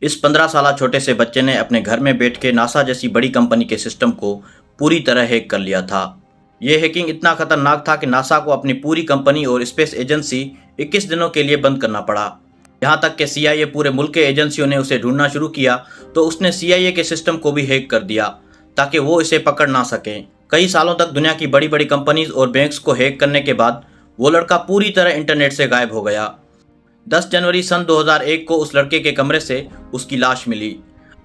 इस 15 साला छोटे से बच्चे ने अपने घर में बैठ के नासा जैसी बड़ी कंपनी के सिस्टम को पूरी तरह हैक कर लिया था। यह हैकिंग इतना खतरनाक था कि नासा को अपनी पूरी कंपनी और स्पेस एजेंसी 21 दिनों के लिए बंद करना पड़ा। यहाँ तक कि CIA पूरे मुल्क के एजेंसियों ने उसे ढूंढना शुरू किया तो उसने CIA के सिस्टम को भी हैक कर दिया ताकि वो इसे पकड़ ना सकें। कई सालों तक दुनिया की बड़ी बड़ी कंपनीज और बैंक्स को हैक करने के बाद वो लड़का पूरी तरह इंटरनेट से गायब हो गया। 10 जनवरी सन 2001 को उस लड़के के कमरे से उसकी लाश मिली।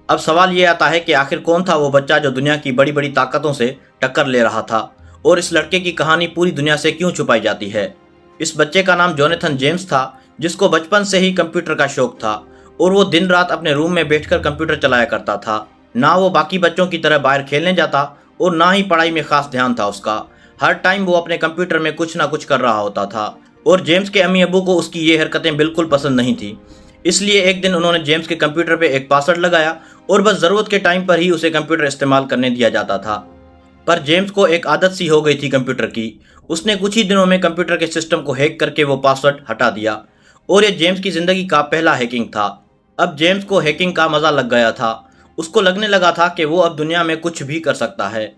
अब सवाल ये आता है कि आखिर कौन था वो बच्चा जो दुनिया की बड़ी बड़ी ताकतों से टक्कर ले रहा था, और इस लड़के की कहानी पूरी दुनिया से क्यों छुपाई जाती है। इस बच्चे का नाम जोनाथन जेम्स था, जिसको बचपन से ही कंप्यूटर का शौक था और वो दिन रात अपने रूम में बैठकर कंप्यूटर चलाया करता था। ना वो बाकी बच्चों की तरह बाहर खेलने जाता और ना ही पढ़ाई में खास ध्यान था उसका। हर टाइम वो अपने कंप्यूटर में कुछ ना कुछ कर रहा होता था और जेम्स के अम्मी अब्बू को उसकी ये हरकतें बिल्कुल पसंद नहीं थी। इसलिए एक दिन उन्होंने जेम्स के कंप्यूटर पे एक पासवर्ड लगाया और बस ज़रूरत के टाइम पर ही उसे कंप्यूटर इस्तेमाल करने दिया जाता था। पर जेम्स को एक आदत सी हो गई थी कंप्यूटर की। उसने कुछ ही दिनों में कंप्यूटर के सिस्टम को हैक करके वो पासवर्ड हटा दिया और ये जेम्स की ज़िंदगी का पहला हैकिंग था। अब जेम्स को हैकिंग का मज़ा लग गया था। उसको लगने लगा था कि वो अब दुनिया में कुछ भी कर सकता है।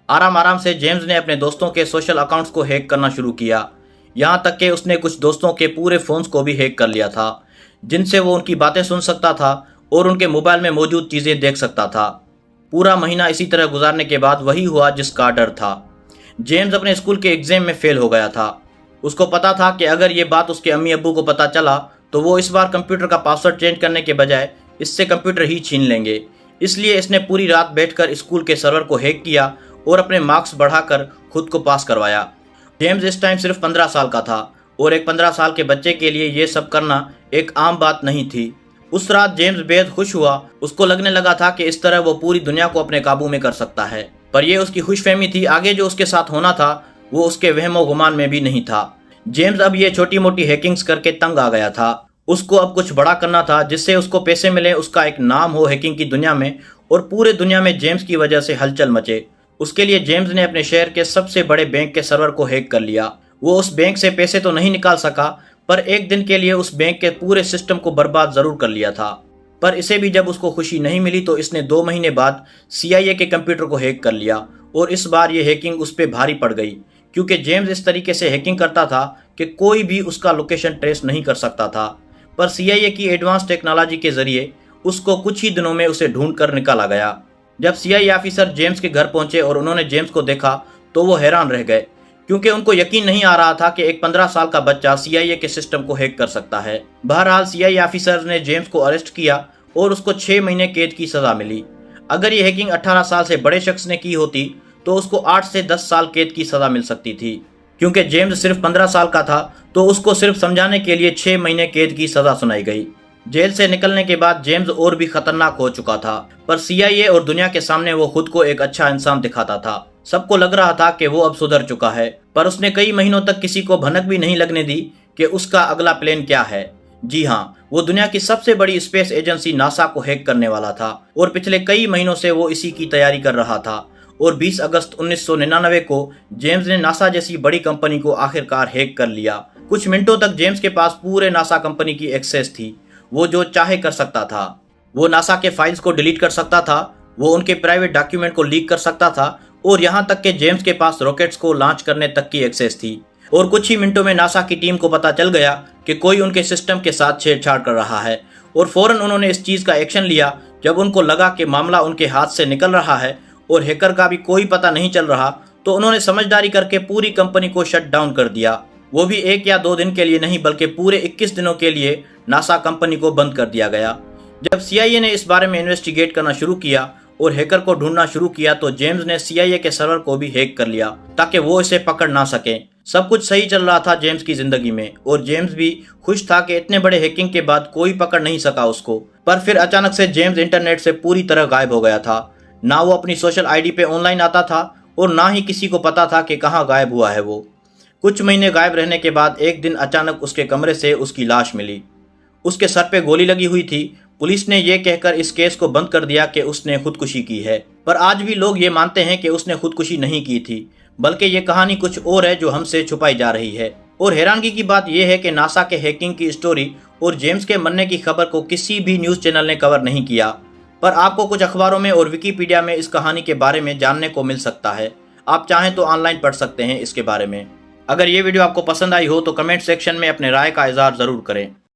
आराम आराम से जेम्स ने अपने दोस्तों के सोशल अकाउंट्स को हैक करना शुरू किया। यहाँ तक कि उसने कुछ दोस्तों के पूरे फ़ोन्स को भी हैक कर लिया था, जिनसे वो उनकी बातें सुन सकता था और उनके मोबाइल में मौजूद चीज़ें देख सकता था। पूरा महीना इसी तरह गुजारने के बाद वही हुआ जिसका डर था। जेम्स अपने स्कूल के एग्ज़ाम में फेल हो गया था। उसको पता था कि अगर ये बात उसके अम्मी अब्बू को पता चला तो वो इस बार कंप्यूटर का पासवर्ड चेंज करने के बजाय इससे कंप्यूटर ही छीन लेंगे। इसलिए इसने पूरी रात बैठकर स्कूल के सर्वर को हैक किया और अपने मार्क्स बढ़ाकर खुद को पास करवाया। जेम्स इस टाइम सिर्फ 15 साल का था और एक 15 साल के बच्चे के लिए ये सब करना एक आम बात नहीं थी। उस रात जेम्स बेहद खुश हुआ। उसको लगने लगा था कि इस तरह वो पूरी दुनिया को अपने काबू में कर सकता है। पर यह उसकी खुशफहमी थी, आगे जो उसके साथ होना था वो उसके वहमो गुमान में भी नहीं था। जेम्स अब ये छोटी मोटी हैकिंग्स करके तंग आ गया था। उसको अब कुछ बड़ा करना था जिससे उसको पैसे मिले, उसका एक नाम हो हैकिंग की दुनिया में और पूरे दुनिया में जेम्स की वजह से हलचल मचे। उसके लिए जेम्स ने अपने शहर के सबसे बड़े बैंक के सर्वर को हैक कर लिया। वो उस बैंक से पैसे तो नहीं निकाल सका, पर एक दिन के लिए उस बैंक के पूरे सिस्टम को बर्बाद ज़रूर कर लिया था। पर इसे भी जब उसको खुशी नहीं मिली तो इसने 2 महीने बाद CIA के कंप्यूटर को हैक कर लिया और इस बार ये हैकिंग उस पर भारी पड़ गई, क्योंकि जेम्स इस तरीके से हैकिंग करता था कि कोई भी उसका लोकेशन ट्रेस नहीं कर सकता था। पर CIA की एडवांस टेक्नोलॉजी के ज़रिए उसको कुछ ही दिनों में उसे ढूंढ कर निकाला गया। जब CIA ऑफिसर जेम्स के घर पहुंचे और उन्होंने जेम्स को देखा तो वो हैरान रह गए, क्योंकि उनको यकीन नहीं आ रहा था कि एक 15 साल का बच्चा CIA के सिस्टम को हैक कर सकता है। बहरहाल CIA ऑफिसर ने जेम्स को अरेस्ट किया और उसको 6 महीने कैद की सज़ा मिली। अगर ये हैकिंग 18 साल से बड़े शख्स ने की होती तो उसको 8 से 10 साल कैद की सज़ा मिल सकती थी। क्योंकि जेम्स सिर्फ 15 साल का था तो उसको सिर्फ समझाने के लिए 6 महीने कैद की सज़ा सुनाई गई। जेल से निकलने के बाद जेम्स और भी खतरनाक हो चुका था, पर CIA और दुनिया के सामने वो खुद को एक अच्छा इंसान दिखाता था। सबको लग रहा था कि वो अब सुधर चुका है, पर उसने कई महीनों तक किसी को भनक भी नहीं लगने दी कि उसका अगला प्लान क्या है। जी हाँ, वो दुनिया की सबसे बड़ी स्पेस एजेंसी नासा को हैक करने वाला था और पिछले कई महीनों से वो इसी की तैयारी कर रहा था। और 20 अगस्त 1999 को जेम्स ने नासा जैसी बड़ी कंपनी को आखिरकार हैक कर लिया। कुछ मिनटों तक जेम्स के पास पूरे नासा कंपनी की एक्सेस थी। वो जो चाहे कर सकता था। वो नासा के फाइल्स को डिलीट कर सकता था, वो उनके प्राइवेट डॉक्यूमेंट को लीक कर सकता था और यहाँ तक कि जेम्स के पास रॉकेट्स को लॉन्च करने तक की एक्सेस थी। और कुछ ही मिनटों में नासा की टीम को पता चल गया कि कोई उनके सिस्टम के साथ छेड़छाड़ कर रहा है और फौरन उन्होंने इस चीज़ का एक्शन लिया। जब उनको लगा कि मामला उनके हाथ से निकल रहा है और हैकर का भी कोई पता नहीं चल रहा, तो उन्होंने समझदारी करके पूरी कंपनी को शट डाउन कर दिया। वो भी 1 या 2 दिन के लिए नहीं, बल्कि पूरे 21 दिनों के लिए नासा कंपनी को बंद कर दिया गया। जब CIA ने इस बारे में इन्वेस्टिगेट करना शुरू किया और हैकर को ढूंढना शुरू किया तो जेम्स ने CIA के सर्वर को भी हैक कर लिया ताकि वो इसे पकड़ ना सके। सब कुछ सही चल रहा था जेम्स की जिंदगी में और जेम्स भी खुश था कि इतने बड़े हैकिंग के बाद कोई पकड़ नहीं सका उसको। पर फिर अचानक से जेम्स इंटरनेट से पूरी तरह गायब हो गया था। ना वो अपनी सोशल ID पे ऑनलाइन आता था और ना ही किसी को पता था कि कहाँ गायब हुआ है वो। कुछ महीने गायब रहने के बाद एक दिन अचानक उसके कमरे से उसकी लाश मिली। उसके सर पे गोली लगी हुई थी। पुलिस ने यह कहकर इस केस को बंद कर दिया कि उसने खुदकुशी की है, पर आज भी लोग ये मानते हैं कि उसने खुदकुशी नहीं की थी, बल्कि ये कहानी कुछ और है जो हमसे छुपाई जा रही है। और हैरानगी की बात यह है कि नासा के हैकिंग की स्टोरी और जेम्स के मरने की खबर को किसी भी न्यूज़ चैनल ने कवर नहीं किया, पर आपको कुछ अखबारों में और विकिपीडिया में इस कहानी के बारे में जानने को मिल सकता है। आप चाहें तो ऑनलाइन पढ़ सकते हैं इसके बारे में। अगर ये वीडियो आपको पसंद आई हो तो कमेंट सेक्शन में अपने राय का इजहार ज़रूर करें।